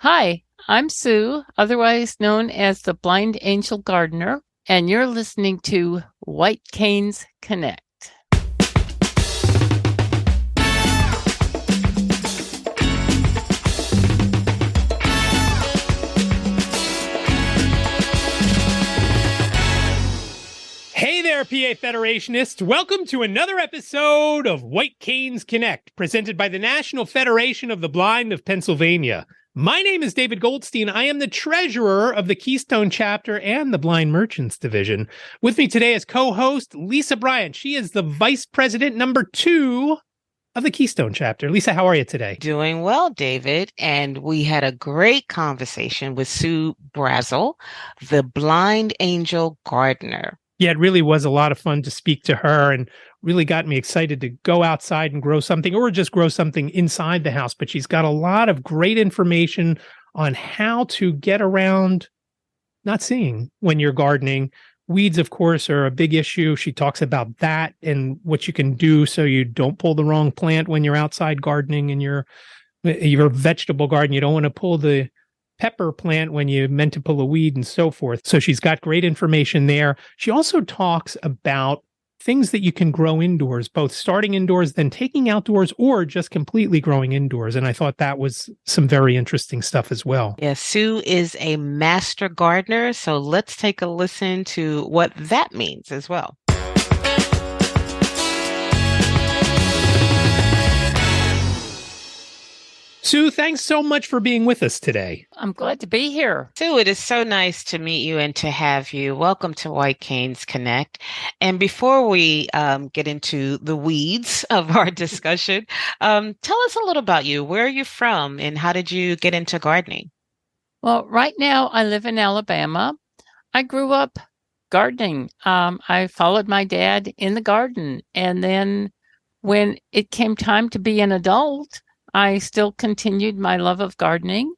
Hi, I'm Sue, otherwise known as the Blind Angel Gardener, and you're listening to White Canes Connect. Hey there, PA Federationists. Welcome to another episode of White Canes Connect, presented by the National Federation of the Blind of Pennsylvania. My name is David Goldstein. I am the treasurer of the Keystone chapter and the Blind Merchants Division. With me today as co-host, Lisa Bryant. She is the vice president number 2 of the Keystone chapter. Lisa, how are you today? Doing well, David. And we had a great conversation with Sue Brasel, the Blind Angel Gardener. Yeah, it really was a lot of fun to speak to her and really got me excited to go outside and grow something or just grow something inside the house. But she's got a lot of great information on how to get around not seeing when you're gardening. Weeds, of course, are a big issue. She talks about that and what you can do so you don't pull the wrong plant when you're outside gardening in your vegetable garden. You don't want to pull the pepper plant when you meant to pull a weed and so forth. So she's got great information there. She also talks about things that you can grow indoors, both starting indoors, then taking outdoors, or just completely growing indoors. And I thought that was some very interesting stuff as well. Yes, Sue is a master gardener. So let's take a listen to what that means as well. Sue, thanks so much for being with us today. I'm glad to be here. Sue, it is so nice to meet you and to have you. Welcome to White Canes Connect. And before we get into the weeds of our discussion, tell us a little about you. Where are you from and how did you get into gardening? Well, right now I live in Alabama. I grew up gardening. I followed my dad in the garden. And then when it came time to be an adult, I still continued my love of gardening.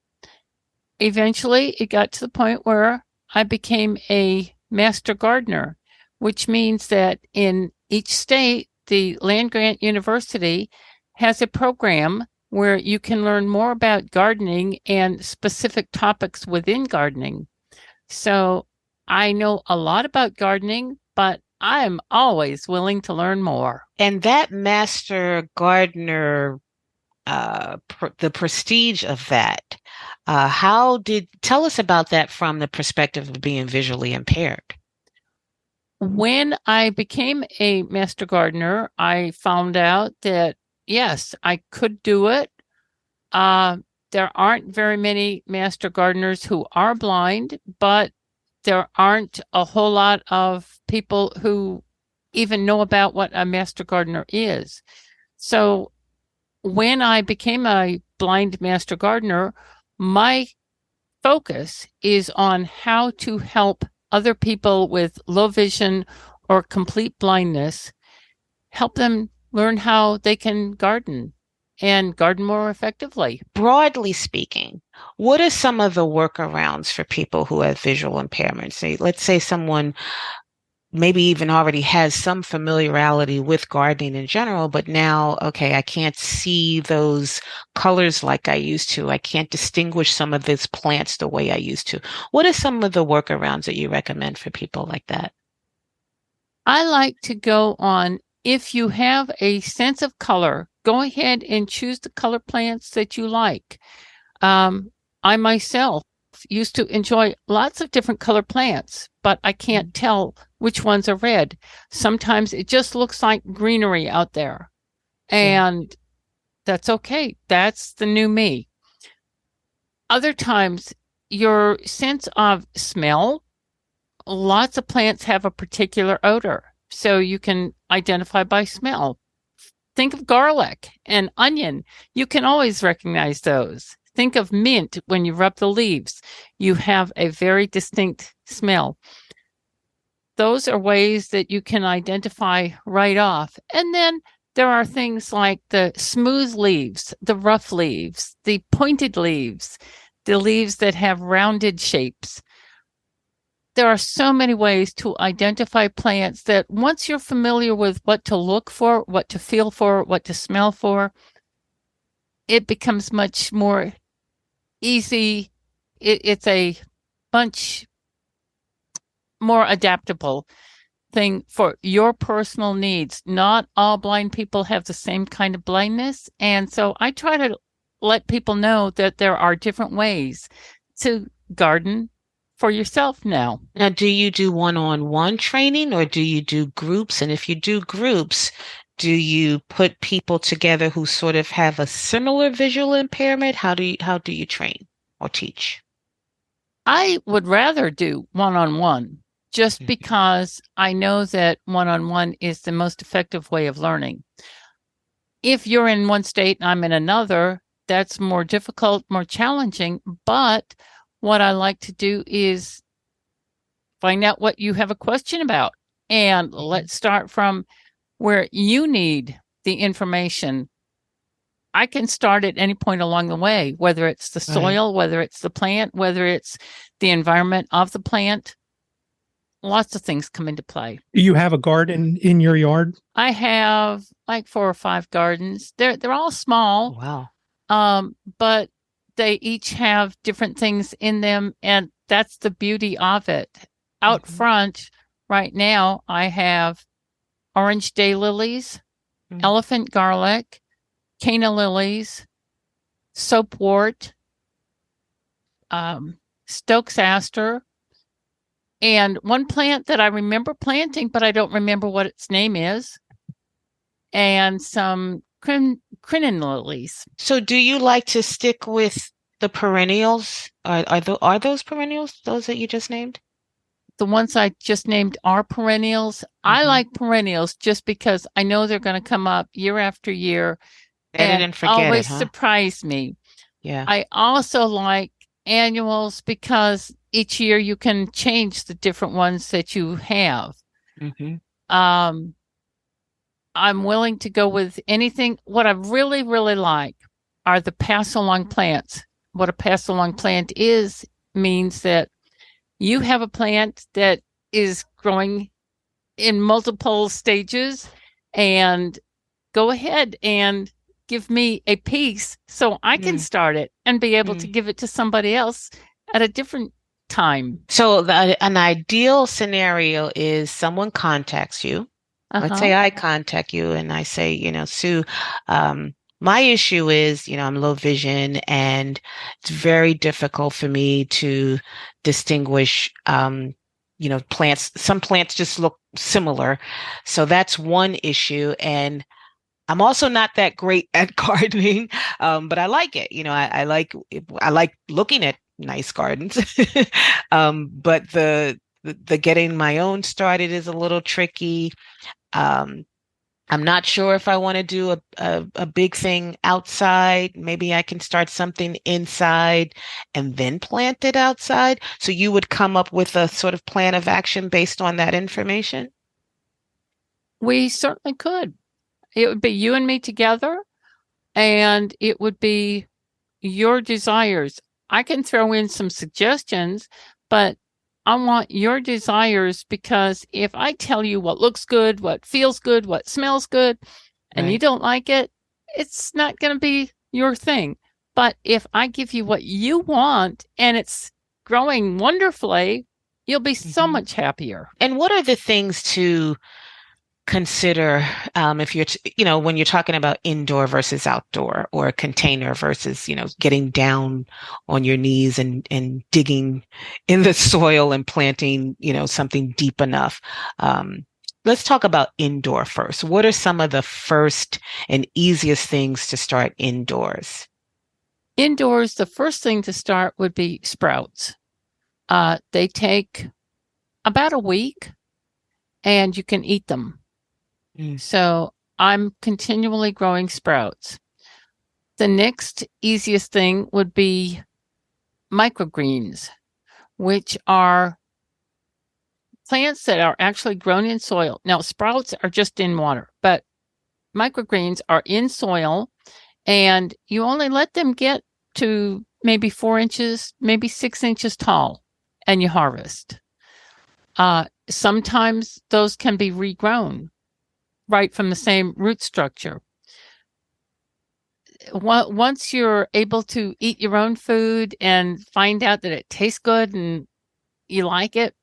Eventually, it got to the point where I became a master gardener, which means that in each state, the land-grant university has a program where you can learn more about gardening and specific topics within gardening. So I know a lot about gardening, but I'm always willing to learn more. And that master gardener the prestige of that. Tell us about that from the perspective of being visually impaired? When I became a master gardener, I found out that, yes, I could do it. There aren't very many master gardeners who are blind, but there aren't a whole lot of people who even know about what a master gardener is. So when I became a blind master gardener, my focus is on how to help other people with low vision or complete blindness, help them learn how they can garden and garden more effectively. Broadly speaking, what are some of the workarounds for people who have visual impairments? Let's say someone maybe even already has some familiarity with gardening in general, but now, okay, I can't see those colors like I used to. I can't distinguish some of these plants the way I used to. What are some of the workarounds that you recommend for people like that? I like to go on, if you have a sense of color, go ahead and choose the color plants that you like. I myself used to enjoy lots of different color plants, but I can't tell which ones are red. Sometimes it just looks like greenery out there. And that's okay. That's the new me. Other times, your sense of smell, lots of plants have a particular odor, so you can identify by smell. Think of garlic and onion. You can always recognize those. Think of mint when you rub the leaves. You have a very distinct smell. Those are ways that you can identify right off. And then there are things like the smooth leaves, the rough leaves, the pointed leaves, the leaves that have rounded shapes. There are so many ways to identify plants that once you're familiar with what to look for, what to feel for, what to smell for, it becomes much more easy. It's a much more adaptable thing for your personal needs. Not all blind people have the same kind of blindness. And so I try to let people know that there are different ways to garden for yourself now. Now, do you do one-on-one training or do you do groups? And if you do groups, do you put people together who sort of have a similar visual impairment? How do you train or teach? I would rather do one-on-one just Mhm. because I know that one-on-one is the most effective way of learning. If you're in one state and I'm in another, that's more difficult, more challenging. But what I like to do is find out what you have a question about. And let's start from where you need the information. I can start at any point along the way, whether it's the Right. soil, whether it's the plant, whether it's the environment of the plant. Lots of things come into play. Do you have a garden in your yard? I have like 4 or 5 gardens. They're all small, Wow. but they each have different things in them, and that's the beauty of it. Out Mhm. front, right now, I have orange daylilies, Mm. elephant garlic, canna lilies, soapwort, Stokes aster, and one plant that I remember planting, but I don't remember what its name is, and some crinin lilies. So do you like to stick with the perennials? Are those perennials, those that you just named? The ones I just named are perennials. I Hmm. like perennials just because I know they're going to come up year after year Set it and and forget it, always huh? surprise me. Yeah. I also like annuals because each year you can change the different ones that you have. Hmm. Um, I'm willing to go with anything. What I really, really like are the pass along plants. What a pass along plant is means that you have a plant that is growing in multiple stages, and go ahead and give me a piece so I can Mm. start it and be able to Mm. give it to somebody else at a different time. So an ideal scenario is someone contacts you. Let's Uh-huh. say I contact you and I say, Sue, um, my issue is, I'm low vision and it's very difficult for me to distinguish, plants. Some plants just look similar. So that's one issue. And I'm also not that great at gardening, but I like it. I like looking at nice gardens. But the getting my own started is a little tricky. Um, I'm not sure if I want to do a big thing outside. Maybe I can start something inside and then plant it outside. So you would come up with a sort of plan of action based on that information? We certainly could. It would be you and me together, and it would be your desires. I can throw in some suggestions, but I want your desires because if I tell you what looks good, what feels good, what smells good, and you Right. don't like it, it's not going to be your thing. But if I give you what you want and it's growing wonderfully, you'll be so Hmm. much happier. And what are the things to consider if when you're talking about indoor versus outdoor or a container versus getting down on your knees and digging in the soil and planting something deep enough. Let's talk about indoor first. What are some of the first and easiest things to start indoors? Indoors, the first thing to start would be sprouts. They take about a week and you can eat them. Mm. So I'm continually growing sprouts. The next easiest thing would be microgreens, which are plants that are actually grown in soil. Now, sprouts are just in water, but microgreens are in soil, and you only let them get to maybe 4 inches, maybe 6 inches tall, and you harvest. Sometimes those can be regrown right from the same root structure. once you're able to eat your own food and find out that it tastes good and you like it,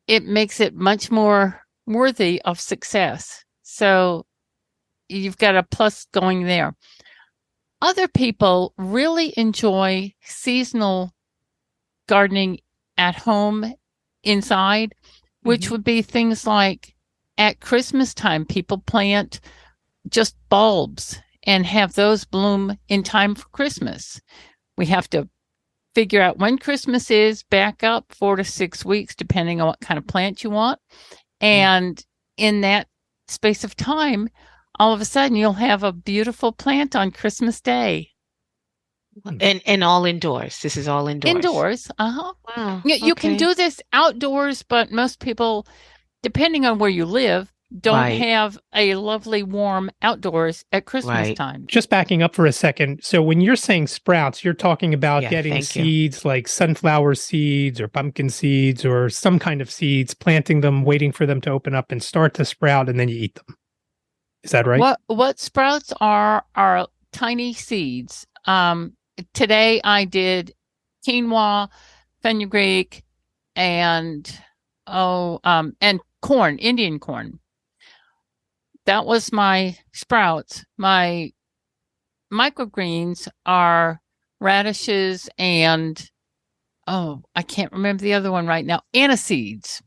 it makes it much more worthy of success. So you've got a plus going there. Other people really enjoy seasonal gardening at home inside, which would be things like at Christmas time, people plant just bulbs and have those bloom in time for Christmas. We have to figure out when Christmas is, back up 4 to 6 weeks, depending on what kind of plant you want. And in that space of time, all of a sudden you'll have a beautiful plant on Christmas Day. And all indoors. This is all indoors. Indoors. Wow. You can do this outdoors, but most people, depending on where you live, don't have a lovely warm outdoors at Christmas time. Just backing up for a second. So when you're saying sprouts, you're talking about getting seeds like sunflower seeds or pumpkin seeds or some kind of seeds, planting them, waiting for them to open up and start to sprout, and then you eat them. Is that right? What sprouts are tiny seeds. Today I did quinoa, fenugreek, and corn, Indian corn. That was my sprouts. My microgreens are radishes and I can't remember the other one right now, aniseeds.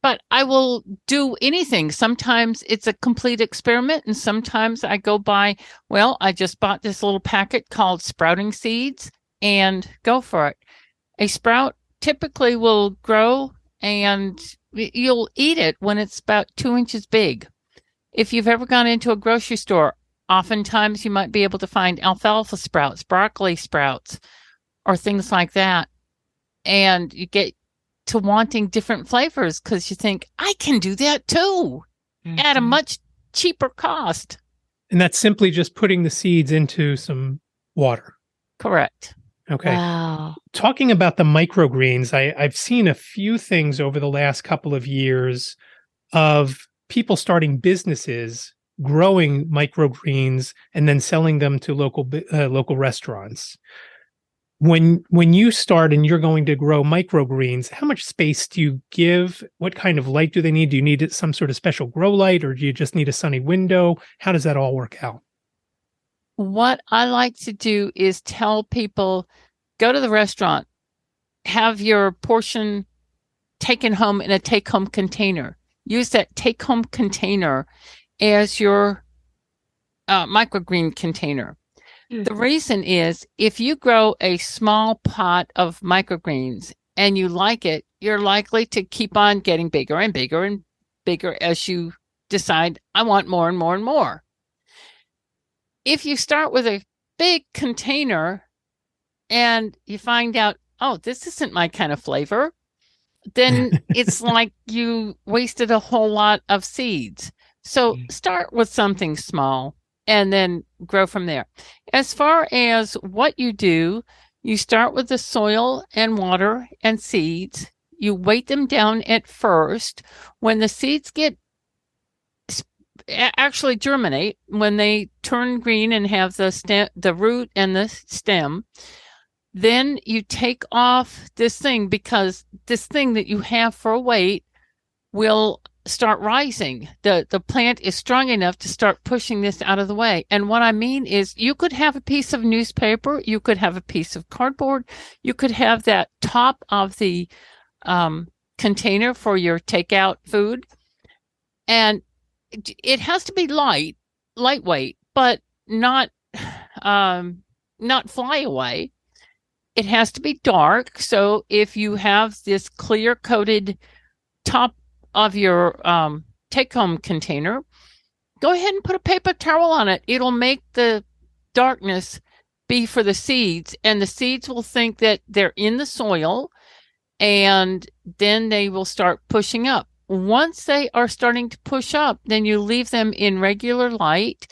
But I will do anything. Sometimes it's a complete experiment, and sometimes I go by, I just bought this little packet called sprouting seeds and go for it. A sprout typically will grow and you'll eat it when it's about 2 inches big. If you've ever gone into a grocery store, oftentimes you might be able to find alfalfa sprouts, broccoli sprouts, or things like that. And you get to wanting different flavors because you think, I can do that too at a much cheaper cost. And that's simply just putting the seeds into some water. Correct. Okay. Wow. Talking about the microgreens, I've seen a few things over the last couple of years of people starting businesses growing microgreens and then selling them to local restaurants. When you start and you're going to grow microgreens, how much space do you give? What kind of light do they need? Do you need some sort of special grow light, or do you just need a sunny window? How does that all work out? What I like to do is tell people, go to the restaurant, have your portion taken home in a take-home container. Use that take-home container as your microgreen container. The reason is if you grow a small pot of microgreens and you like it, you're likely to keep on getting bigger and bigger and bigger as you decide, I want more and more and more. If you start with a big container and you find out, this isn't my kind of flavor, then it's like you wasted a whole lot of seeds. So start with something small and then grow from there. As far as what you do, you start with the soil and water and seeds. You weight them down at first. When the seeds actually germinate, when they turn green and have the root and the stem, then you take off this thing, because this thing that you have for a weight will start rising. The plant is strong enough to start pushing this out of the way. And what I mean is, you could have a piece of newspaper, you could have a piece of cardboard, you could have that top of the container for your takeout food, and it has to be lightweight, but not fly away. It has to be dark. So if you have this clear coated top of your take-home container, go ahead and put a paper towel on it. It'll make the darkness be for the seeds, and the seeds will think that they're in the soil, and then they will start pushing up. Once they are starting to push up, then you leave them in regular light,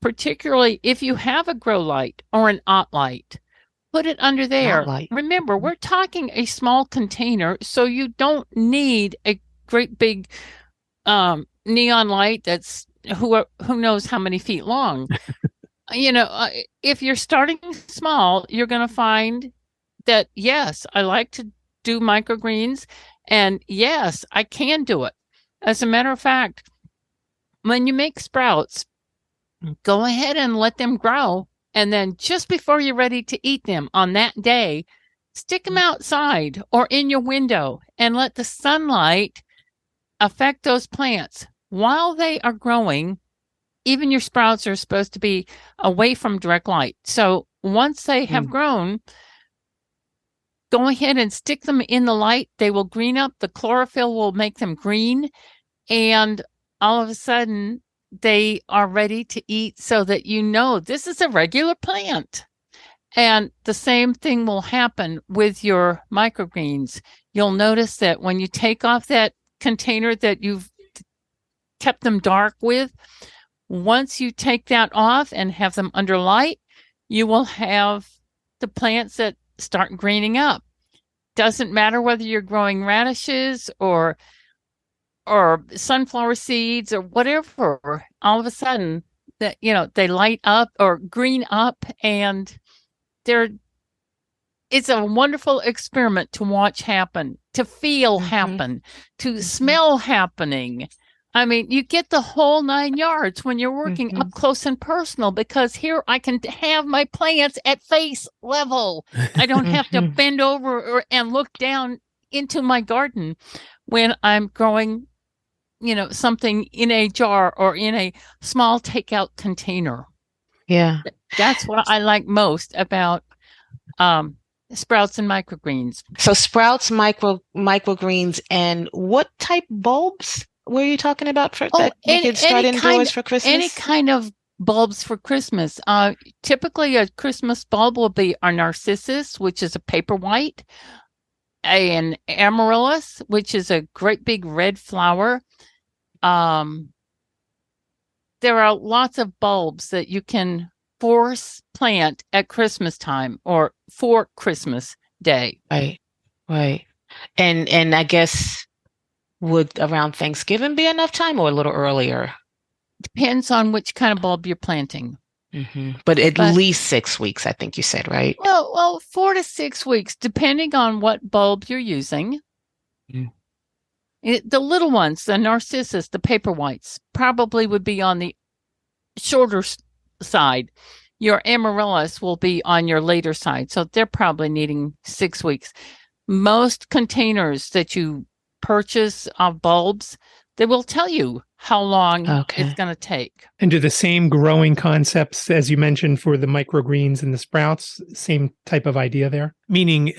particularly if you have a grow light or an OT light. Put it under there. Remember, we're talking a small container, so you don't need a great big neon light that's who knows how many feet long. If you're starting small, you're going to find that, yes, I like to do microgreens, and yes, I can do it. As a matter of fact, when you make sprouts, go ahead and let them grow. And then just before you're ready to eat them on that day, stick them outside or in your window and let the sunlight affect those plants while they are growing. Even your sprouts are supposed to be away from direct light. So once they have grown, go ahead and stick them in the light. They will green up. The chlorophyll will make them green. And all of a sudden, they are ready to eat, so that this is a regular plant. And the same thing will happen with your microgreens. You'll notice that when you take off that container that you've kept them dark with, once you take that off and have them under light, you will have the plants that start greening up. Doesn't matter whether you're growing radishes or sunflower seeds or whatever. All of a sudden, that they light up or green up, and it's a wonderful experiment to watch happen, to feel happen, to smell happening. I mean, you get the whole 9 yards when you're working up close and personal, because here I can have my plants at face level. I don't have to bend over and look down into my garden when I'm growing, something in a jar or in a small takeout container. Yeah. That's what I like most about sprouts and microgreens. So sprouts, microgreens, and what type bulbs were you talking about that you could start indoors for Christmas? Any kind of bulbs for Christmas. Typically, a Christmas bulb will be a narcissus, which is a paper white, an amaryllis, which is a great big red flower. There are lots of bulbs that you can force plant at Christmas time or for Christmas Day. Right. And I guess, would around Thanksgiving be enough time or a little earlier? Depends on which kind of bulb you're planting. But at least 6 weeks, I think you said, right? Well, 4 to 6 weeks, depending on what bulb you're using. The little ones, the narcissus, the paper whites, probably would be on the shorter side. Your amaryllis will be on your later side. So they're probably needing 6 weeks. Most containers that you purchase of bulbs, they will tell you how long it's going to take. And do the same growing concepts as you mentioned for the microgreens and the sprouts, same type of idea there? Meaning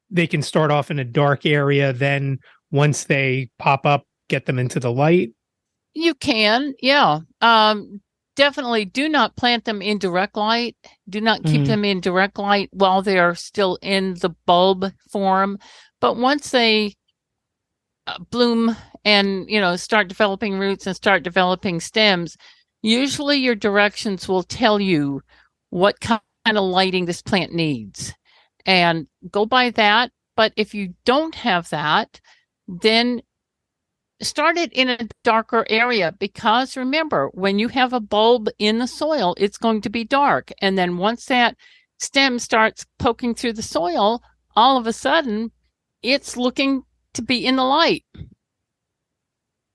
they can start off in a dark area, then once they pop up, get them into the light? You can, yeah. Definitely do not plant them in direct light. Do not keep them in direct light while they are still in the bulb form. But once they bloom and, start developing roots and start developing stems, usually your directions will tell you what kind of lighting this plant needs. And go by that. But if you don't have that, then start it in a darker area, because remember, when you have a bulb in the soil, it's going to be dark. And then once that stem starts poking through the soil, all of a sudden it's looking to be in the light.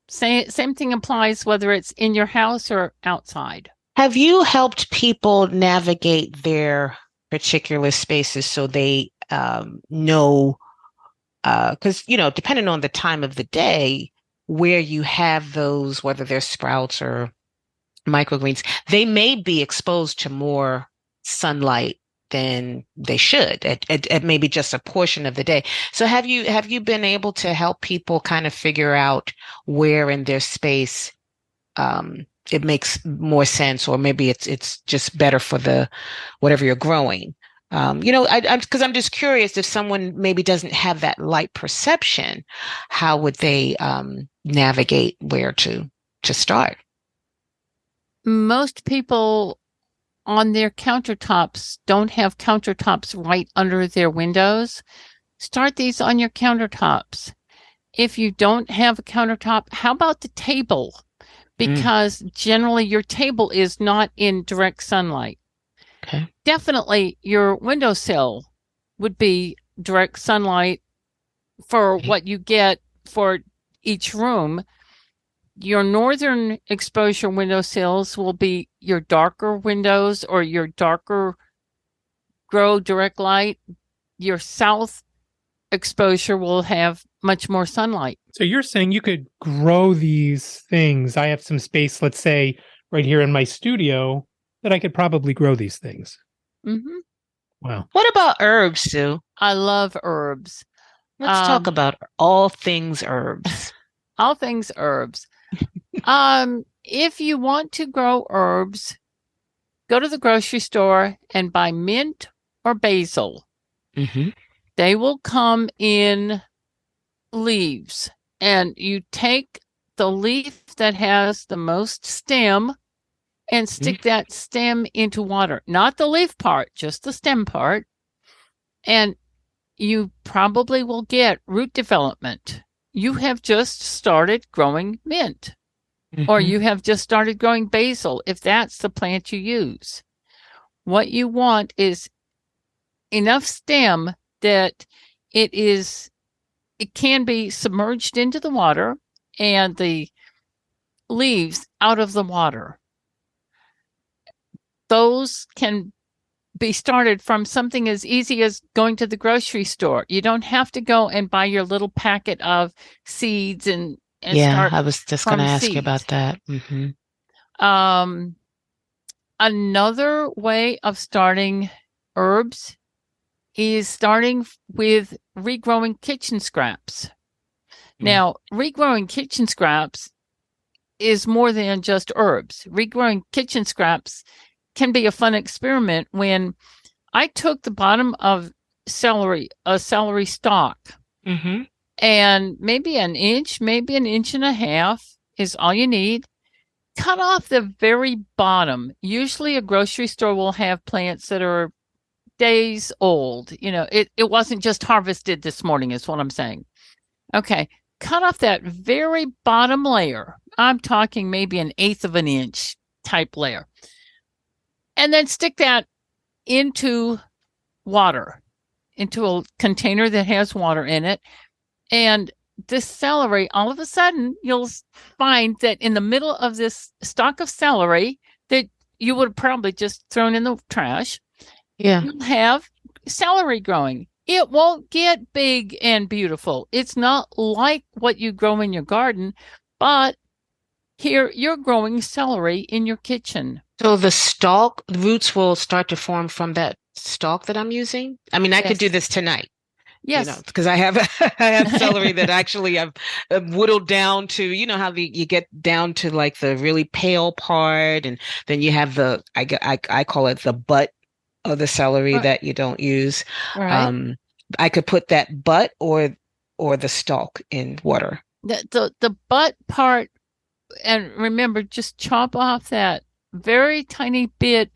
Same thing applies whether it's in your house or outside. Have you helped people navigate their particular spaces so they know, because, depending on the time of the day where you have those, whether they're sprouts or microgreens, they may be exposed to more sunlight than they should at maybe just a portion of the day. So have you been able to help people kind of figure out where in their space it makes more sense, or maybe it's just better for the whatever you're growing? Because I'm just curious, if someone maybe doesn't have that light perception, how would they navigate where to start? Most people on their countertops don't have countertops right under their windows. Start these on your countertops. If you don't have a countertop, how about the table? because generally your table is not in direct sunlight. Okay. Definitely your windowsill would be direct sunlight for what you get for each room. Your northern exposure windowsills will be your darker windows or your darker grow direct light. Your south exposure will have much more sunlight. So you're saying you could grow these things. I have some space, let's say, right here in my studio, that I could probably grow these things. Mm-hmm. Wow. What about herbs, Sue? I love herbs. Let's talk about all things herbs. All things herbs. If you want to grow herbs, go to the grocery store and buy mint or basil. Mm-hmm. They will come in leaves, and you take the leaf that has the most stem and stick that stem into water. Not the leaf part, just the stem part. And you probably will get root development. You have just started growing mint, or you have just started growing basil, if that's the plant you use. What you want is enough stem that it can be submerged into the water and the leaves out of the water. Those can be started from something as easy as going to the grocery store. You don't have to go and buy your little packet of seeds and start. I was just going to ask you about that. Mm-hmm. Another way of starting herbs is starting with regrowing kitchen scraps. Now, regrowing kitchen scraps is more than just herbs. Regrowing kitchen scraps can be a fun experiment. When I took the bottom of a celery stalk, and maybe an inch and a half is all you need. Cut off the very bottom. Usually a grocery store will have plants that are days old. It wasn't just harvested this morning is what I'm saying. Okay. Cut off that very bottom layer. I'm talking maybe an eighth of an inch type layer. And then stick that into water, into a container that has water in it. And this celery, all of a sudden, you'll find that in the middle of this stalk of celery that you would have probably just thrown in the trash, you'll have celery growing. It won't get big and beautiful. It's not like what you grow in your garden, but here you're growing celery in your kitchen. So the roots will start to form from that stalk that I'm using? I mean, I could do this tonight. Yes. Because I have celery that actually I've whittled down to, how you get down to like the really pale part, and then you have I call it the butt of the celery that you don't use. Right. I could put that butt or the stalk in water. The butt part, and remember, just chop off that very tiny bit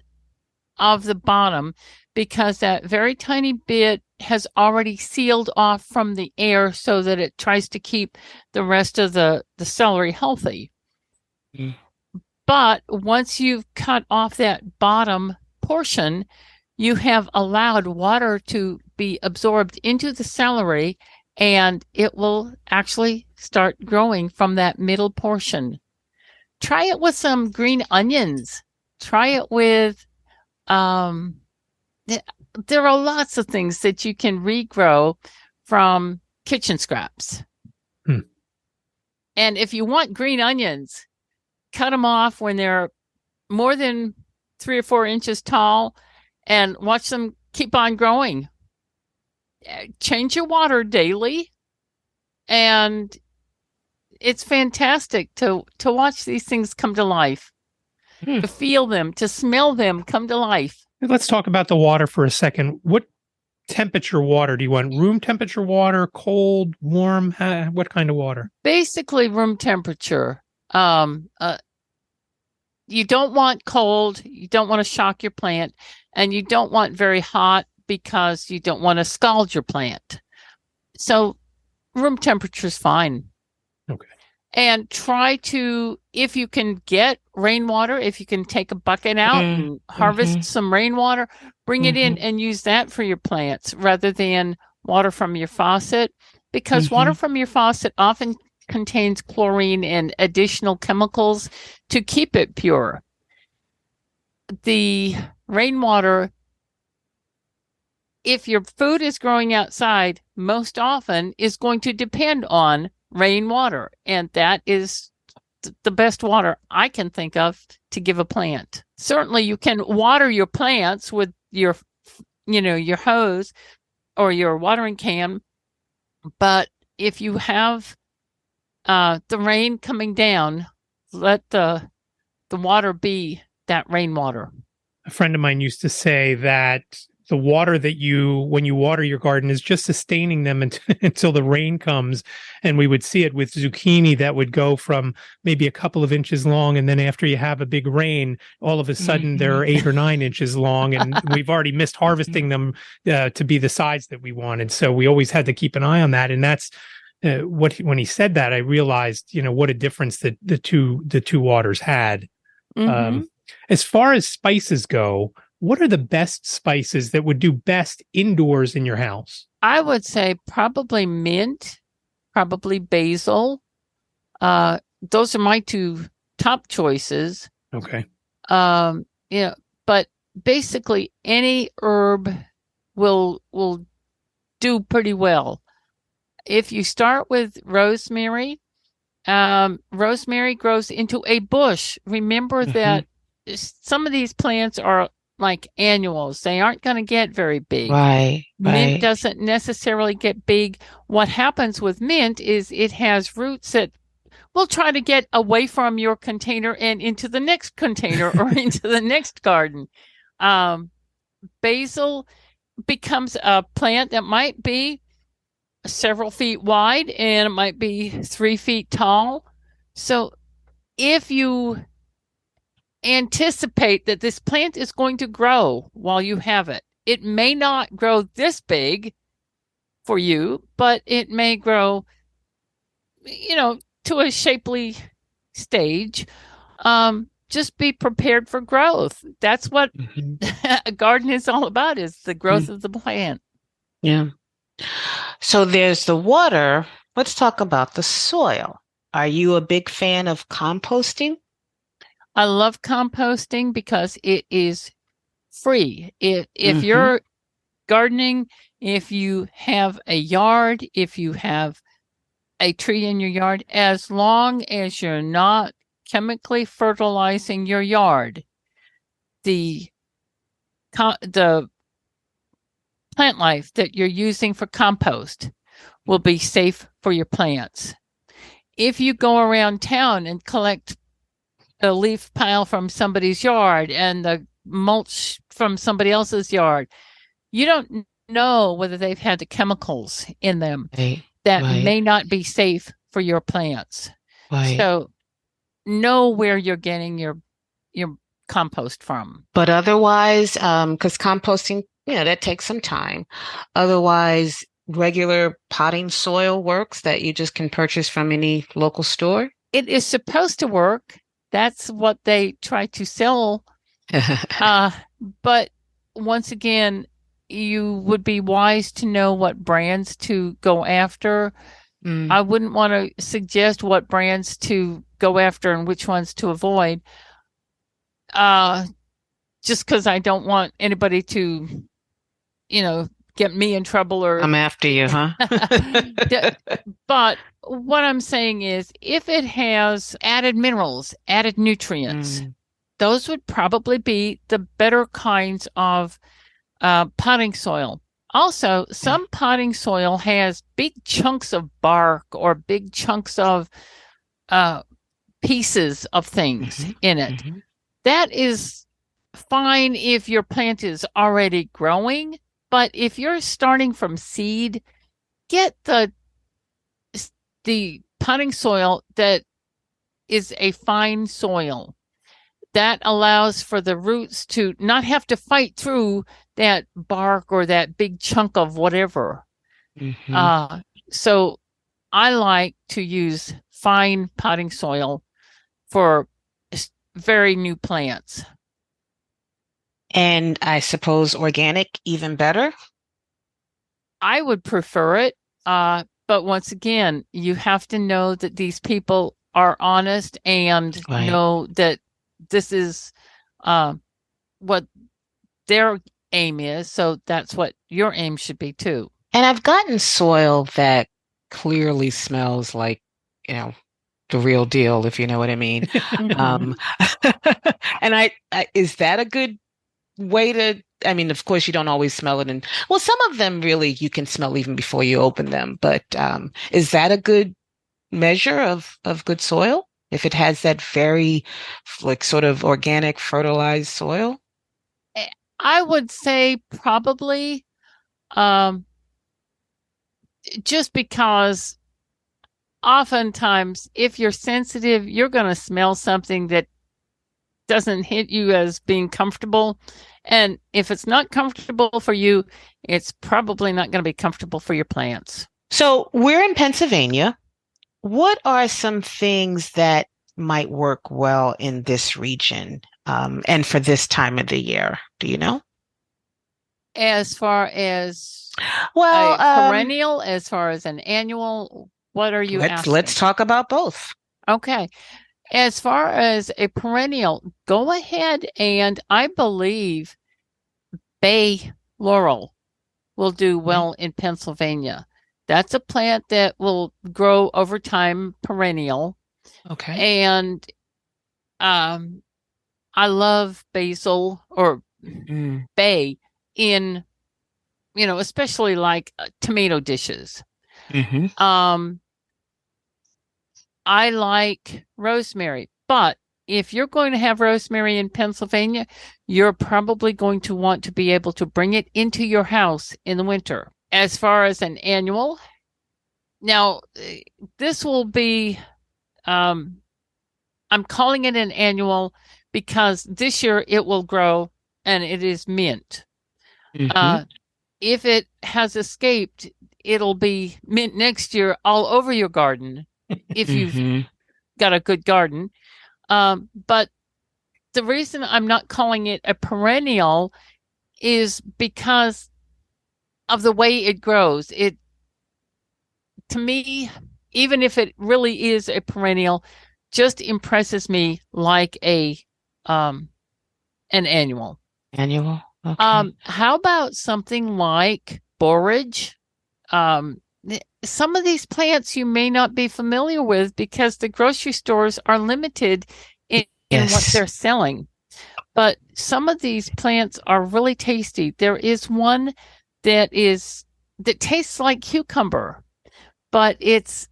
of the bottom, because that very tiny bit has already sealed off from the air so that it tries to keep the rest of the celery healthy. But once you've cut off that bottom portion, you have allowed water to be absorbed into the celery, and it will actually start growing from that middle portion. Try it with some green onions. Try it with there are lots of things that you can regrow from kitchen scraps. And if you want green onions, cut them off when they're more than 3 or 4 inches tall and watch them keep on growing. Change your water daily, and it's fantastic to watch these things come to life, to feel them, to smell them come to life. Let's talk about the water for a second. What temperature water do you want? Room temperature water, cold, warm? What kind of water? Basically room temperature. You don't want cold. You don't want to shock your plant, and you don't want very hot because you don't want to scald your plant. So room temperature is fine. Okay. And try to, if you can get rainwater, if you can take a bucket out and harvest some rainwater, bring it in and use that for your plants rather than water from your faucet, because water from your faucet often contains chlorine and additional chemicals to keep it pure. The rainwater, if your food is growing outside, most often is going to depend on rainwater, and that is the best water I can think of to give a plant. Certainly you can water your plants with your hose or your watering can, but if you have the rain coming down, let the water be that rainwater. A friend of mine used to say that the water that when you water your garden is just sustaining them until the rain comes. And we would see it with zucchini that would go from maybe a couple of inches long. And then after you have a big rain, all of a sudden they're 8 or 9 inches long. And we've already missed harvesting them to be the size that we wanted. So we always had to keep an eye on that. And that's when he said that, I realized, what a difference that the two waters had. As far as spices go, what are the best spices that would do best indoors in your house? I would say probably mint, probably basil. Those are my two top choices. Okay. But basically any herb will do pretty well. If you start with rosemary, rosemary grows into a bush. Remember that some of these plants are like annuals. They aren't going to get very big. Right. Mint doesn't necessarily get big. What happens with mint is it has roots that will try to get away from your container and into the next container or into the next garden. Basil becomes a plant that might be several feet wide and it might be 3 feet tall. So if you anticipate that this plant is going to grow while you have it, it may not grow this big for you, but it may grow, to a shapely stage. Just be prepared for growth. That's what a garden is all about, is the growth of the plant. Yeah. So there's the water. Let's talk about the soil. Are you a big fan of composting? I love composting because it is free. If you're gardening, if you have a yard, if you have a tree in your yard, as long as you're not chemically fertilizing your yard, the plant life that you're using for compost will be safe for your plants. If you go around town and collect a leaf pile from somebody's yard and the mulch from somebody else's yard, you don't know whether they've had the chemicals in them that may not be safe for your plants. So know where you're getting your compost from. But otherwise, because composting, that takes some time. Otherwise, regular potting soil works that you just can purchase from any local store. It is supposed to work. That's what they try to sell. But once again, you would be wise to know what brands to go after. I wouldn't want to suggest what brands to go after and which ones to avoid. Just because I don't want anybody to, get me in trouble or I'm after you, huh? But what I'm saying is, if it has added minerals, added nutrients, those would probably be the better kinds of potting soil. Also, some potting soil has big chunks of bark or big chunks of pieces of things in it. That is fine if your plant is already growing, but if you're starting from seed, get the potting soil that is a fine soil that allows for the roots to not have to fight through that bark or that big chunk of whatever. So I like to use fine potting soil for very new plants. And I suppose organic even better. I would prefer it. But once again, you have to know that these people are honest and Right. know that this is what their aim is. So that's what your aim should be too. And I've gotten soil that clearly smells like, you know, the real deal, if you know what I mean. Mhm. Um, and is that a good way to, I mean, of course you don't always smell it. And well, some of them really you can smell even before you open them. But is that a good measure of good soil? If it has that very like sort of organic fertilized soil? I would say probably um, just because oftentimes if you're sensitive, you're going to smell something that doesn't hit you as being comfortable. And if it's not comfortable for you, it's probably not going to be comfortable for your plants. So we're in Pennsylvania. What are some things that might work well in this region, and for this time of the year? Do you know? As far as Well, a perennial, as far as an annual, what are you let's asking? talk about both. Okay. As far as a perennial, go ahead and I believe bay laurel will do well in Pennsylvania. That's a plant that will grow over time, perennial. Okay. And I love basil or Mm. bay in, especially like tomato dishes. Hmm. Um, I like rosemary, but if you're going to have rosemary in Pennsylvania, you're probably going to want to be able to bring it into your house in the winter. As far as an annual, now this will be, I'm calling it an annual because this year it will grow and it is mint. Hmm. If it has escaped, it'll be mint next year all over your garden if you've Hmm. got a good garden. But the reason I'm not calling it a perennial is because of the way it grows. It, to me, even if it really is a perennial, just impresses me like an annual. Annual. Okay. How about something like borage? Um, some of these plants you may not be familiar with because the grocery stores are limited in what Yes. they're selling. But some of these plants are really tasty. There is one that tastes like cucumber, but it's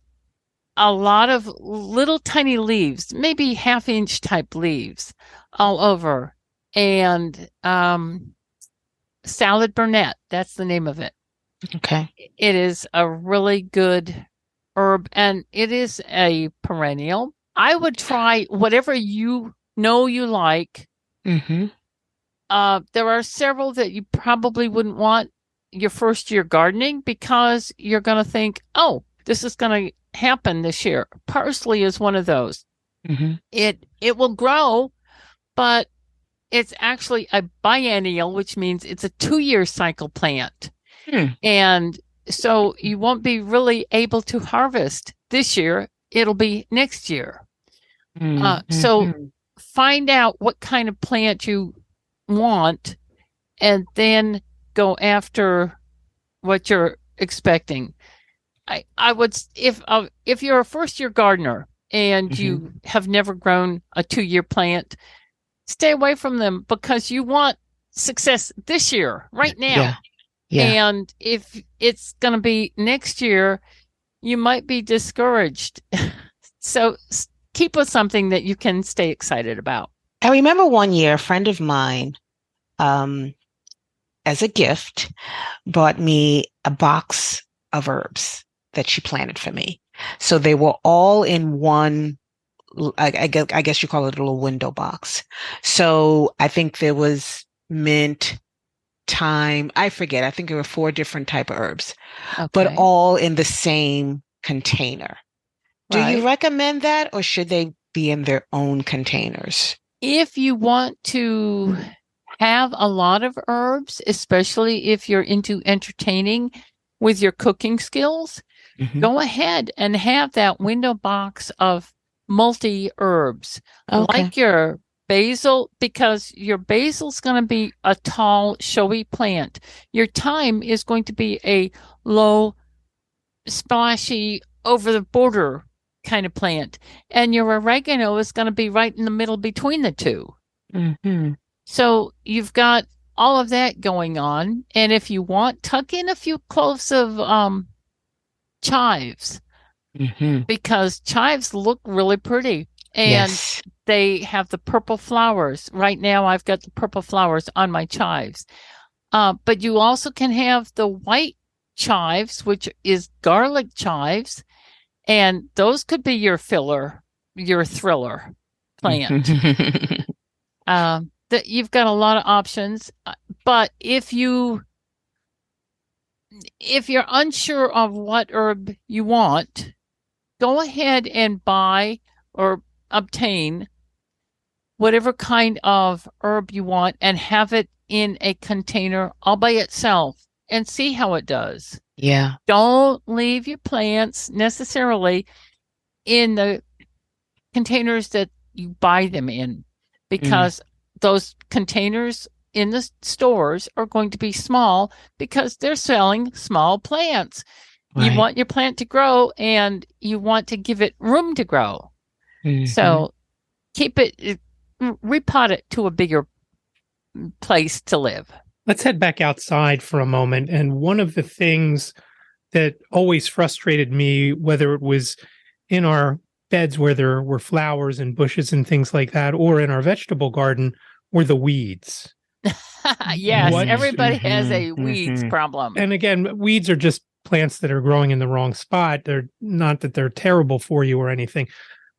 a lot of little tiny leaves, maybe half-inch type leaves all over. And salad burnet, that's the name of it. Okay. It is a really good herb and it is a perennial. I would try whatever you know you like. Hmm. There are several that you probably wouldn't want your first year gardening because you're going to think, oh, this is going to happen this year. Parsley is one of those. Hmm. It will grow, but it's actually a biennial, which means it's a 2-year cycle plant. Hmm. And so you won't be really able to harvest this year. It'll be next year. So Hmm. find out what kind of plant you want and then go after what you're expecting. I would if you're a first year gardener and Hmm. you have never grown a 2-year plant, stay away from them because you want success this year, right now. Yeah. Yeah. And if it's going to be next year, you might be discouraged. So keep with something that you can stay excited about. I remember one year a friend of mine, um, as a gift, bought me a box of herbs that she planted for me. So they were all in one, I guess you call it a little window box. So I think there was mint, thyme, I forget. I think there were 4 different type of herbs, but Okay. all in the same container. Do you Right. recommend that, or should they be in their own containers? If you want to have a lot of herbs, especially if you're into entertaining with your cooking skills, Mhm. go ahead and have that window box of multi herbs, Okay. like your basil, because your basil's going to be a tall, showy plant. Your thyme is going to be a low, splashy, over the border kind of plant. And your oregano is going to be right in the middle between the two. Hmm. So you've got all of that going on. And if you want, tuck in a few cloves of chives, Hmm. because chives look really pretty and Yes. they have the purple flowers. Right now, I've got the purple flowers on my chives. But you also can have the white chives, which is garlic chives, and those could be your filler, your thriller plant. That you've got a lot of options, but if you're unsure of what herb you want, go ahead and buy or obtain whatever kind of herb you want and have it in a container all by itself and see how it does. Yeah. Don't leave your plants necessarily in the containers that you buy them in, Mm. because those containers in the stores are going to be small because they're selling small plants. You Right. want your plant to grow and you want to give it room to grow. Hmm. So keep it, repot it to a bigger place to live. Let's head back outside for a moment. And one of the things that always frustrated me, whether it was in our beds where there were flowers and bushes and things like that, or in our vegetable garden, were the weeds. Yes, What, everybody has Hmm. a weeds Hmm. problem. and again, weeds are just plants that are growing in the wrong spot. They're not that they're terrible for you or anything.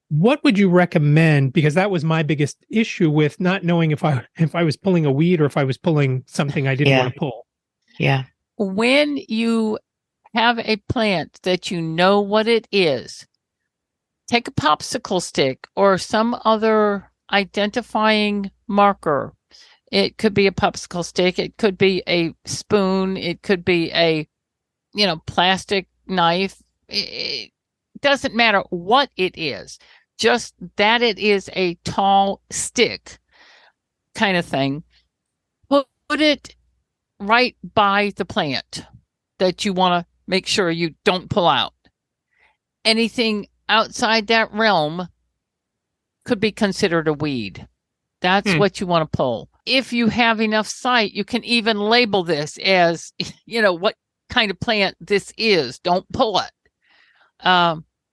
What would you recommend? Because that was my biggest issue with not knowing if I was pulling a weed or if I was pulling something I didn't Yeah. want to pull. Yeah. When you have a plant that you know what it is, take a popsicle stick or some other identifying marker. It could be a popsicle stick, it could be a spoon, it could be a plastic knife. It doesn't matter what it is, just that it is a tall stick kind of thing. Put it right by the plant that you want to make sure you don't pull out. Anything outside that realm could be considered a weed. That's Hmm. what you want to pull. If you have enough sight, you can even label this as, what kind of plant this is. Don't pull it.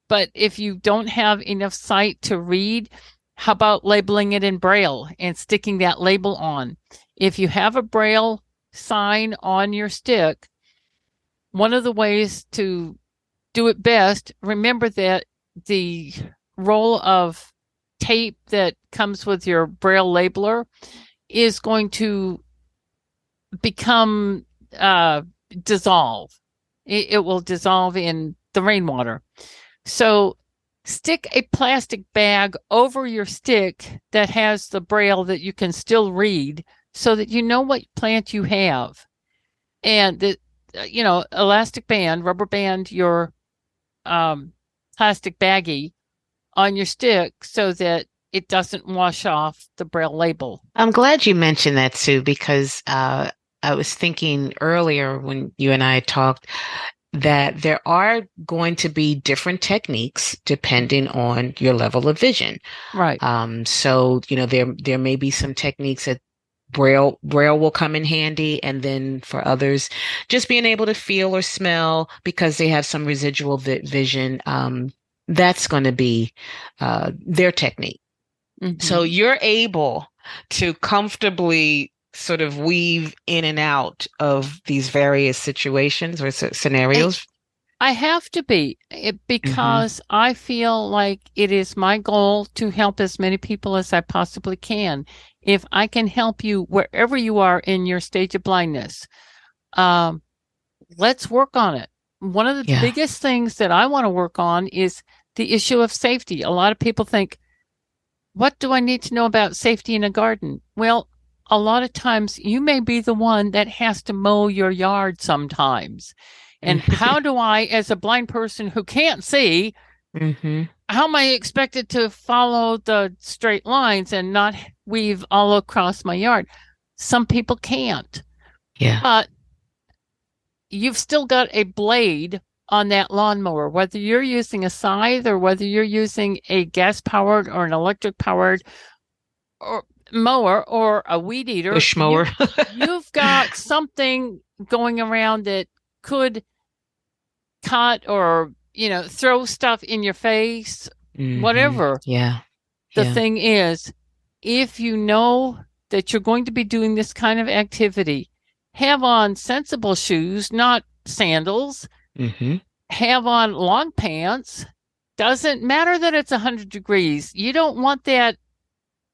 But if you don't have enough sight to read, how about labeling it in Braille and sticking that label on? If you have a Braille sign on your stick, one of the ways to do it best, remember that the roll of tape that comes with your Braille labeler is going to become dissolve. It will dissolve in the rainwater. So stick a plastic bag over your stick that has the Braille that you can still read so that you know what plant you have. And the elastic band, rubber band your plastic baggie on your stick so that it doesn't wash off the Braille label. I'm glad you mentioned that, Sue, because I was thinking earlier when you and I talked that there are going to be different techniques depending on your level of vision. Right. So, there may be some techniques that Braille will come in handy, and then for others, just being able to feel or smell because they have some residual vision. That's going to be their technique. So Mm-hmm. you're able to comfortably sort of weave in and out of these various situations or scenarios. I have to be Hmm. because I feel like it is my goal to help as many people as I possibly can. If I can help you wherever you are in your stage of blindness, um, let's work on it. one of the Yeah. biggest things that I want to work on is the issue of safety. A lot of people think, what do I need to know about safety in a garden? Well, a lot of times you may be the one that has to mow your yard sometimes. And how do I, as a blind person who can't see, Mm-hmm. how am I expected to follow the straight lines and not weave all across my yard? Some people can't, Yeah. but you've still got a blade on that lawnmower, whether you're using a scythe or whether you're using a gas powered or an electric powered or mower or a weed eater. Push mower. You've got something going around that could cut or, throw stuff in your face, whatever. Yeah. The Yeah. thing is, if you know that you're going to be doing this kind of activity, have on sensible shoes, not sandals. Mm-hmm. Have on long pants. Doesn't matter that it's 100 degrees. You don't want that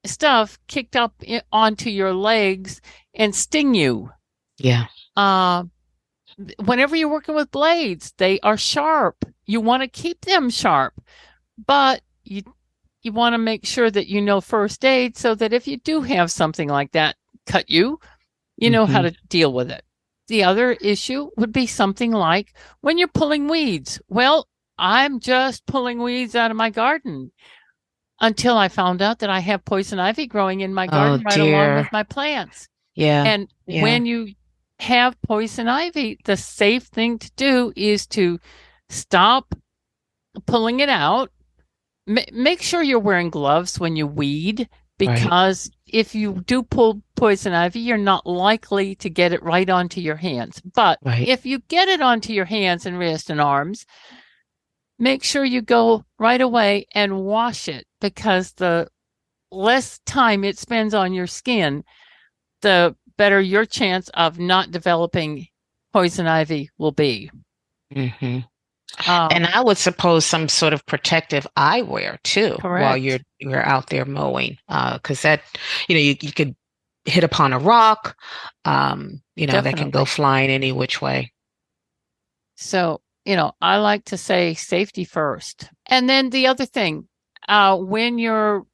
stuff kicked up onto your legs and sting you. Yeah. Whenever you're working with blades, they are sharp. You want to keep them sharp, but you want to make sure that you know first aid so that if you do have something like that cut you, you know how to deal with it. The other issue would be something like when you're pulling weeds. Well, I'm just pulling weeds out of my garden until I found out that I have poison ivy growing in my garden right along with my plants. Yeah. And when you have poison ivy, the safe thing to do is to stop pulling it out. Make sure you're wearing gloves when you weed, because if you do pull poison ivy, you're not likely to get it right onto your hands. But if you get it onto your hands and wrists and arms, make sure you go right away and wash it, because the less time it spends on your skin, the better your chance of not developing poison ivy will be. Mm-hmm. And I would suppose some sort of protective eyewear too, while you're out there mowing, because that, you could hit upon a rock, that can go flying any which way. So, I like to say safety first. And then the other thing, when you're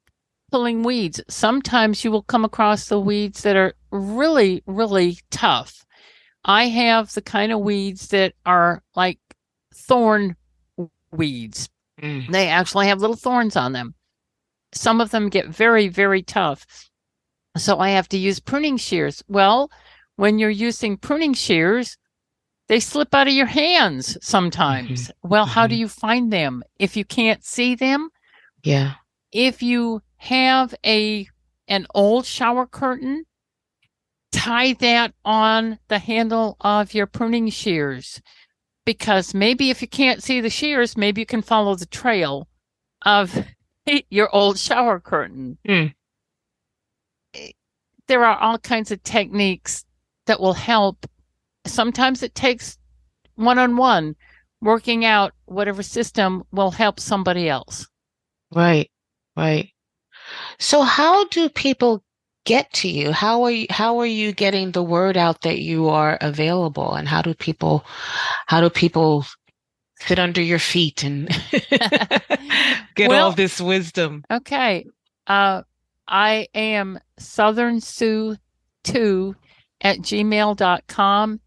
pulling weeds, sometimes you will come across the weeds that are really, really tough. I have the kind of weeds that are like thorn weeds. They actually have little thorns on them. Some of them get very, very tough. So I have to use pruning shears. Well, when you're using pruning shears, they slip out of your hands sometimes. Well, how do you find them if you can't see them? Yeah. If you have an old shower curtain, tie that on the handle of your pruning shears, because maybe if you can't see the shears, maybe you can follow the trail of your old shower curtain. There are all kinds of techniques that will help. Sometimes it takes one-on-one working out whatever system will help somebody else. Right. So how do people get to you? How are you getting the word out that you are available, and how do people sit under your feet and get all this wisdom? Okay. I am Southern Sue 2 at gmail.com,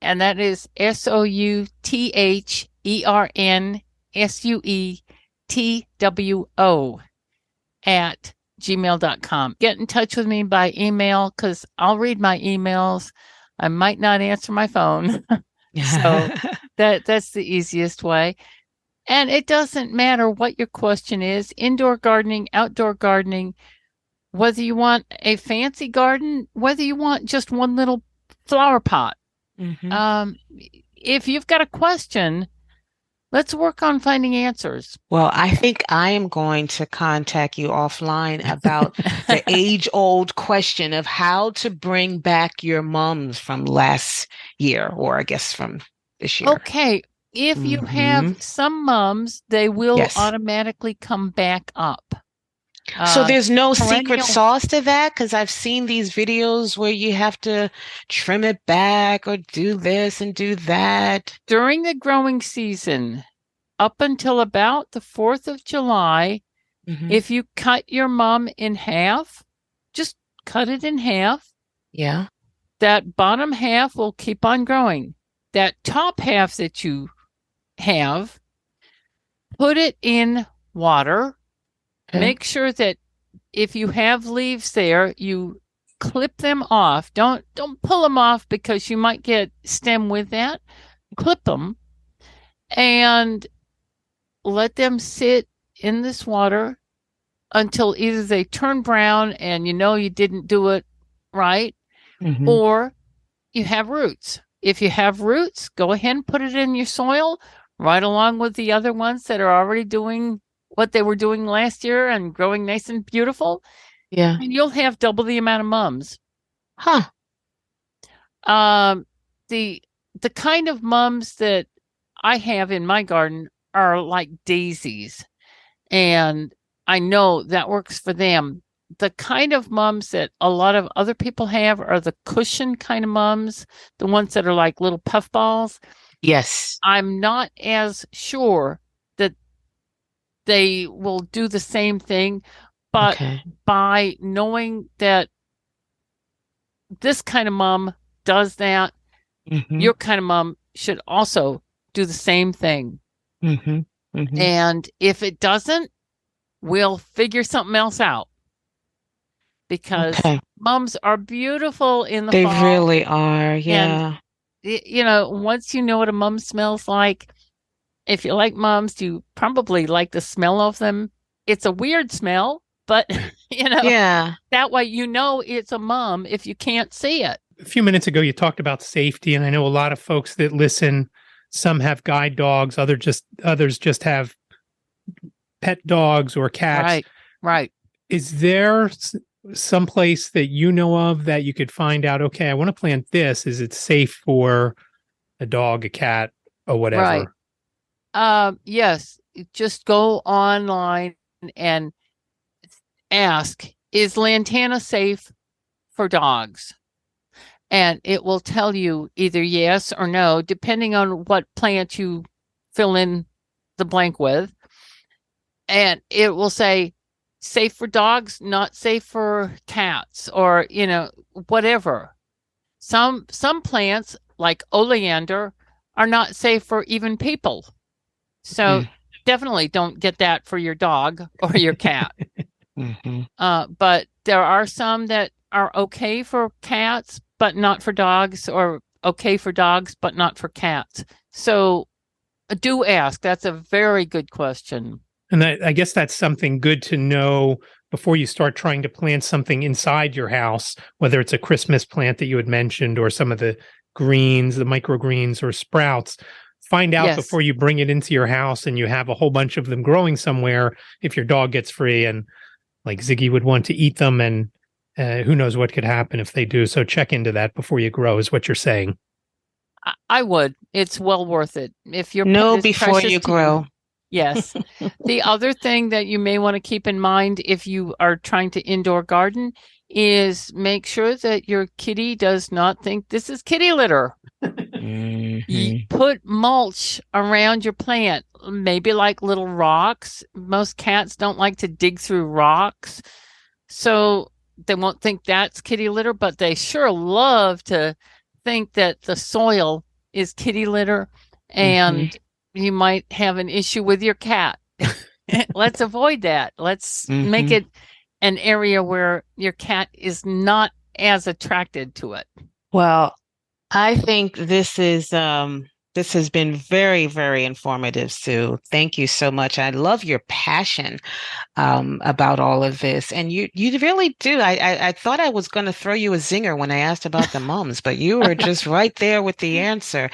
and that is SOUTHERNSUETWO at gmail.com. Get in touch with me by email, because I'll read my emails. I might not answer my phone. So that's the easiest way. And it doesn't matter what your question is, indoor gardening, outdoor gardening, whether you want a fancy garden, whether you want just one little flower pot. If you've got a question, let's work on finding answers. Well, I think I am going to contact you offline about the age-old question of how to bring back your mums from last year, or I guess from this year. Okay. If you have some mums, they will Yes. automatically come back up. So Uh, there's no secret Perennial sauce to that? Because I've seen these videos where you have to trim it back or do this and do that. during the growing season, up until about the 4th of July, Hmm. if you cut your mum in half, just cut it in half. Yeah. That bottom half will keep on growing. That top half that you have, put it in water. Okay. Make sure that if you have leaves there, you clip them off. Don't pull them off because you might get stem with that. Clip them and let them sit in this water until either they turn brown and you know you didn't do it right, Hmm. or you have roots. If you have roots, go ahead and put it in your soil right along with the other ones that are already doing what they were doing last year and growing nice and beautiful, Yeah. and you'll have double the amount of mums. Huh. Um, the the kind of mums that I have in my garden are like daisies, and I know that works for them. The kind of mums that a lot of other people have are the cushion kind of mums, the ones that are like little puffballs. Yes. I'm not as sure that they will do the same thing, but Okay. by knowing that this kind of mum does that, Hmm. your kind of mom should also do the same thing. Hmm. Hmm. And if it doesn't, we'll figure something else out because Okay. mums are beautiful in the They fall. really are. And, Yeah. once you know what a mum smells like, if you like mums, you probably like the smell of them. It's a weird smell, but, Yeah. that way it's a mum if you can't see it. A few minutes ago, you talked about safety, and I know a lot of folks that listen. Some have guide dogs, others just have pet dogs or cats. Right, right. Is there some place that you know of that you could find out? Okay, I want to plant this. Is it safe for a dog, a cat, or Right. whatever? Yes, just go online and ask, is lantana safe for dogs? And it will tell you either yes or no, depending on what plant you fill in the blank with. And it will say safe for dogs, not safe for cats, or, whatever. Some plants like oleander are not safe for even people. So Mm. definitely don't get that for your dog or your cat. Hmm. But there are some that are okay for cats, but not for dogs, or okay for dogs, but not for cats. So do ask. That's a very good question. And I guess that's something good to know before you start trying to plant something inside your house, whether it's a Christmas plant that you had mentioned or some of the greens, the microgreens or sprouts. Find out Yes. before you bring it into your house and you have a whole bunch of them growing somewhere if your dog gets free and like Ziggy would want to eat them. And who knows what could happen if they do. So check into that before you grow, is what you're saying. I would. It's well worth it. If your pet Know is before precious you to you. grow. Yes. The other thing that you may want to keep in mind if you are trying to indoor garden is make sure that your kitty does not think this is kitty litter. Hmm. Put mulch around your plant, maybe like little rocks. Most cats don't like to dig through rocks, so they won't think that's kitty litter, but they sure love to think that the soil is kitty litter, Hmm. and you might have an issue with your cat. Let's avoid that. Let's make Hmm. it an area where your cat is not as attracted to it. Well, I think this has been very, very informative, Sue. Thank you so much. I love your passion about all of this. And you really do. I thought I was going to throw you a zinger when I asked about the mums, but you were just right there with the answer.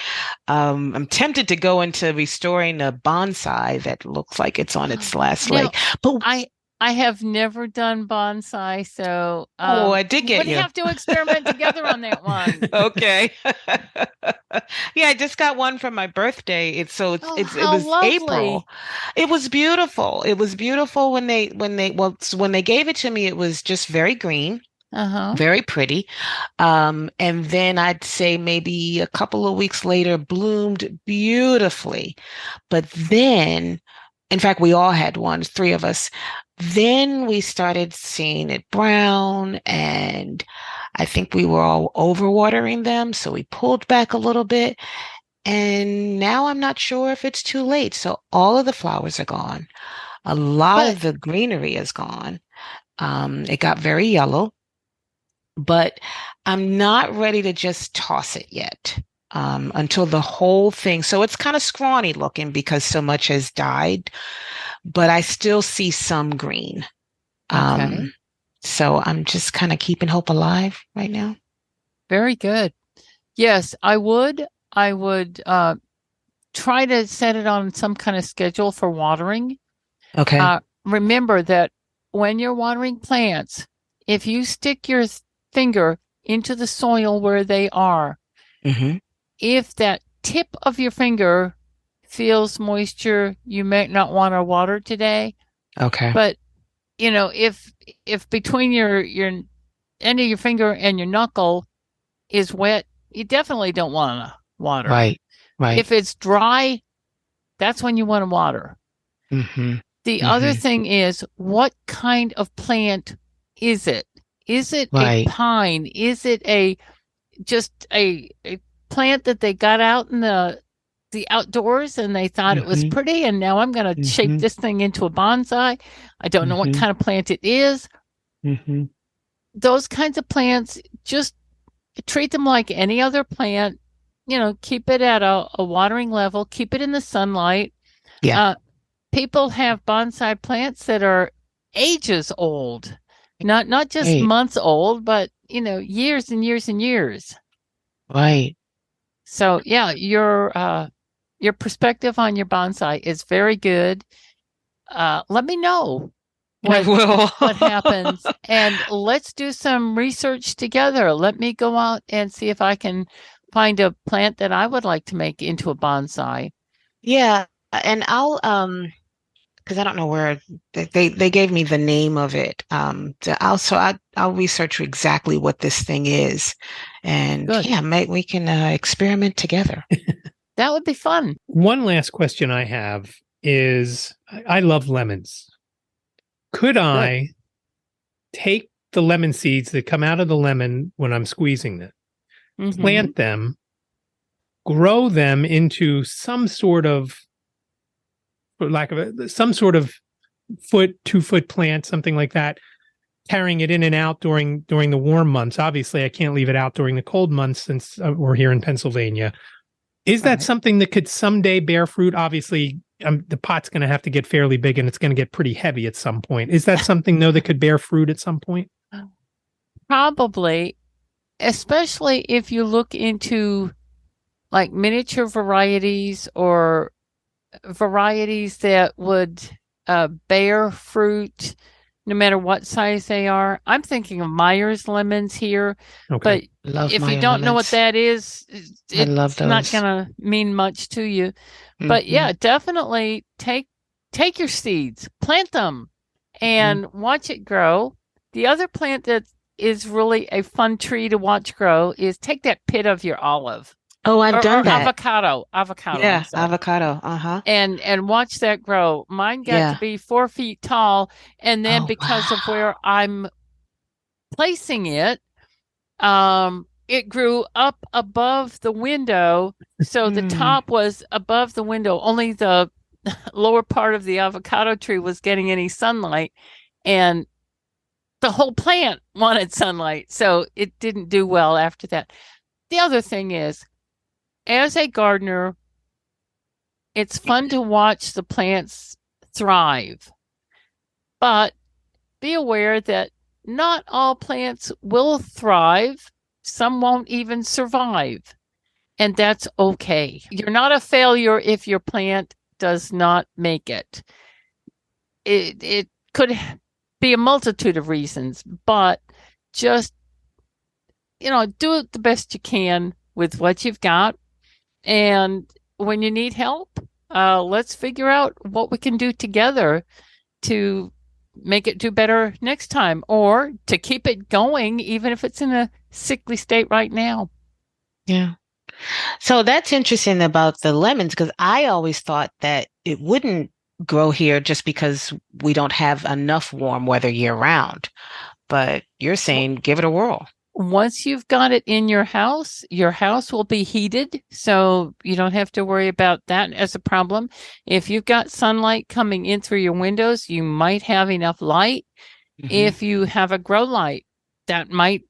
I'm tempted to go into restoring a bonsai that looks like it's on its last Now, leg. But I I have never done bonsai, so Oh, I did get would you. have to experiment together on that one. Okay. Yeah, I just got one for my birthday. Oh, It how was April. lovely. It was beautiful. It was beautiful when they gave it to me, it was just very green, Uh-huh. very pretty. And then I'd say maybe a couple of weeks later bloomed beautifully. But then, in fact, we all had one, three of us. Then we started seeing it brown, and I think we were all overwatering them. So we pulled back a little bit. And now I'm not sure if it's too late. So all of the flowers are gone. A lot But of the greenery is gone. It got very yellow, but I'm not ready to just toss it yet. Until the whole thing. So it's kind of scrawny looking because so much has died, but I still see some green. okay. So I'm just kind of keeping hope alive right now. Very good. Yes, I would. I would try to set it on some kind of schedule for watering. Okay. Remember that when you're watering plants, if you stick your finger into the soil where they are, Hmm. if that tip of your finger feels moisture, you may not want to water today. Okay. But if between your end of your finger and your knuckle is wet, you definitely don't want to water. Right. Right. If it's dry, that's when you want to water. Hmm. The other Hmm. thing is, what kind of plant is it? Is it a Right. pine? Is it just a plant that they got out in the outdoors and they thought it was Hmm. pretty, and now I'm going to shape Hmm. this thing into a bonsai? I don't know what Hmm. kind of plant it is. Hmm. Those kinds of plants, just treat them like any other plant. Keep it at a watering level, keep it in the sunlight. Yeah. Uh, People have bonsai plants that are ages old, not just Right. months old, but years and years and years. Right. So yeah, your perspective on your bonsai is very good. Let me know I what will. what happens, and let's do some research together. Let me go out and see if I can find a plant that I would like to make into a bonsai. Yeah. And I'll because I don't know where they gave me the name of it. I'll research exactly what this thing is, and Good. yeah, we can experiment together. That would be fun. One last question I have is I love lemons. Could Good. I take the lemon seeds that come out of the lemon when I'm squeezing them, Mm-hmm. plant them, grow them into some sort of, for lack of some sort of 2 foot plant, something like that, carrying it in and out during the warm months. Obviously, I can't leave it out during the cold months since we're here in Pennsylvania. Is that Right. something that could someday bear fruit? Obviously, the pot's going to have to get fairly big and it's going to get pretty heavy at some point. Is that something, though, that could bear fruit at some point? Probably, especially if you look into like miniature varieties or varieties that would bear fruit no matter what size they are. I'm thinking of Myers lemons here, Okay. but Love if you Meyer don't know what lemons. that is, I love it's not those. going to mean much to you. But Hmm. yeah, definitely take your seeds, plant them, Hmm. and watch it grow. The other plant that is really a fun tree to watch grow is take that pit of your olive Oh, I've done or that. avocado, I'm Yeah, sorry, avocado. Uh-huh. and watch that grow. Mine got to Yeah. be 4 feet tall, and then Oh, because of wow. where I'm placing it, it grew up above the window, so the Mm. top was above the window. Only the lower part of the avocado tree was getting any sunlight, and the whole plant wanted sunlight, so it didn't do well after that. The other thing is, as a gardener, it's fun to watch the plants thrive, but be aware that not all plants will thrive. Some won't even survive, and that's okay. You're not a failure if your plant does not make it. It could be a multitude of reasons, but just, do it the best you can with what you've got. And when you need help, let's figure out what we can do together to make it do better next time, or to keep it going, even if it's in a sickly state right now. Yeah. So that's interesting about the lemons, because I always thought that it wouldn't grow here just because we don't have enough warm weather year round. But you're saying give it a whirl. Once you've got it in your house will be heated, so you don't have to worry about that as a problem. If you've got sunlight coming in through your windows, you might have enough light. Mm-hmm. If you have a grow light, that might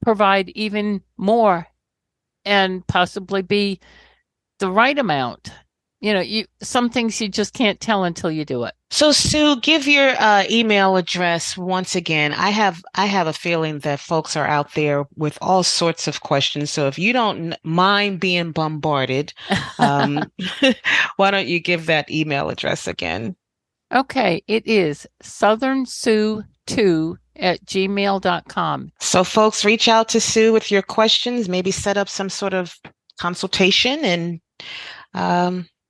provide even more and possibly be the right amount. Some things you just can't tell until you do it. So Sue, give your email address once again. I have a feeling that folks are out there with all sorts of questions. So if you don't mind being bombarded, why don't you give that email address again? Okay, it is southernsue2@gmail.com. So folks, reach out to Sue with your questions, maybe set up some sort of consultation, and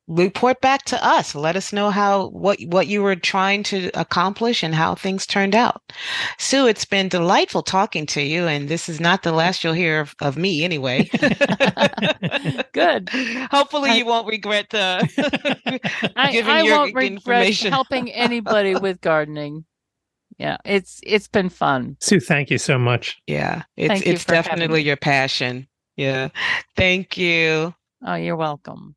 report back to us. Let us know what you were trying to accomplish and how things turned out. Sue, it's been delightful talking to you, and this is not the last you'll hear of me anyway. Good. Hopefully you won't regret giving I your won't regret information. helping anybody with gardening. Yeah, it's been fun. Sue, thank you so much. Yeah, it's definitely your passion. Yeah. Thank you. Oh, you're welcome.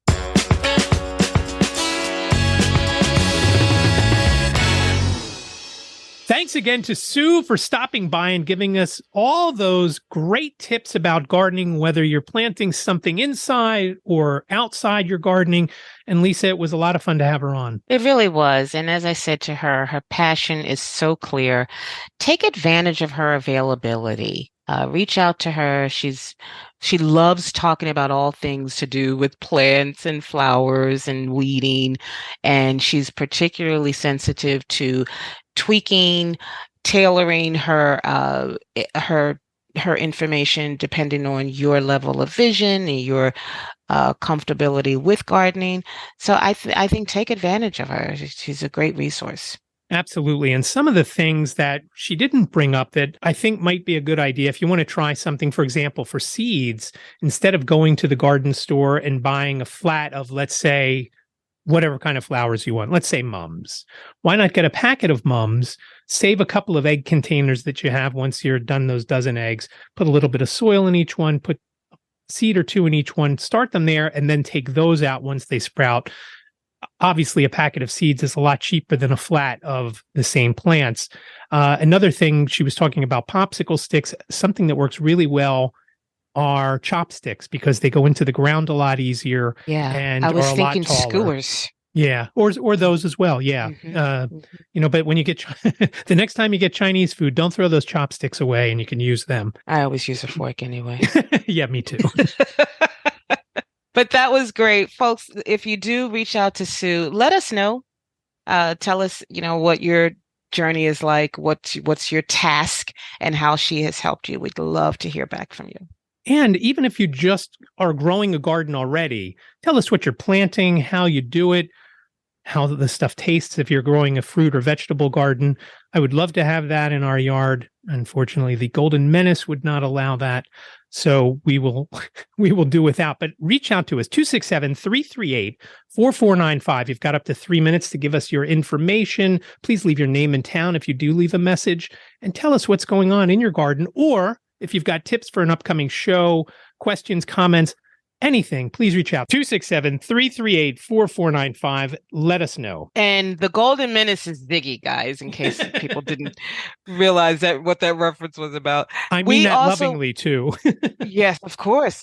Thanks again to Sue for stopping by and giving us all those great tips about gardening, whether you're planting something inside or outside your gardening. And Lisa, it was a lot of fun to have her on. It really was. And as I said to her, her passion is so clear. Take advantage of her availability. Reach out to her. She loves talking about all things to do with plants and flowers and weeding. And she's particularly sensitive to tweaking, tailoring her information depending on your level of vision and your comfortability with gardening. So I think take advantage of her. She's a great resource. Absolutely. And some of the things that she didn't bring up that I think might be a good idea if you want to try something, for example, for seeds, instead of going to the garden store and buying a flat of, let's say, whatever kind of flowers you want, let's say mums. Why not get a packet of mums, save a couple of egg containers that you have once you're done those dozen eggs, put a little bit of soil in each one, put a seed or two in each one, start them there, and then take those out once they sprout. Obviously, a packet of seeds is a lot cheaper than a flat of the same plants. Another thing, she was talking about popsicle sticks. Something that works really well are chopsticks because they go into the ground a lot easier. Yeah, and I was are a thinking lot taller. Skewers. Yeah, or those as well. Yeah, but when you get the next time you get Chinese food, don't throw those chopsticks away, and you can use them. I always use a fork anyway. Yeah, me too. But that was great, folks. If you do reach out to Sue, let us know. Tell us, what your journey is like, what's your task, and how she has helped you. We'd love to hear back from you. And even if you just are growing a garden already, tell us what you're planting, how you do it, how the stuff tastes if you're growing a fruit or vegetable garden. I would love to have that in our yard. Unfortunately, the Golden Menace would not allow that. So we will do without. But reach out to us, 267-338-4495. You've got up to 3 minutes to give us your information. Please leave your name and town if you do leave a message, and tell us what's going on in your garden. Or if you've got tips for an upcoming show, questions, comments, anything, please reach out. 267-338-4495. Let us know. And the Golden Menace is Ziggy, guys, in case people didn't realize what that reference was about. I mean that lovingly, too. Yes, of course.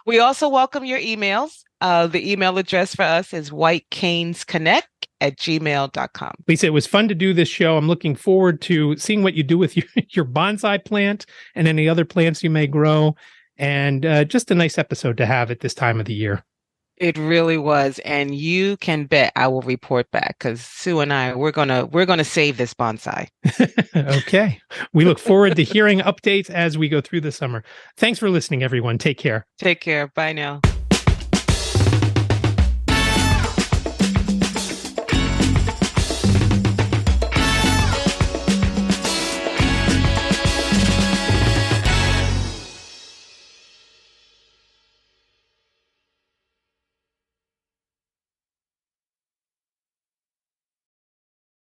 We also welcome your emails. The email address for us is whitecanesconnect@gmail.com. Lisa, it was fun to do this show. I'm looking forward to seeing what you do with your bonsai plant and any other plants you may grow. And just a nice episode to have at this time of the year. It really was. And you can bet I will report back because Sue and I, we're gonna save this bonsai. Okay. We look forward to hearing updates as we go through the summer. Thanks for listening, everyone. Take care. Take care. Bye now.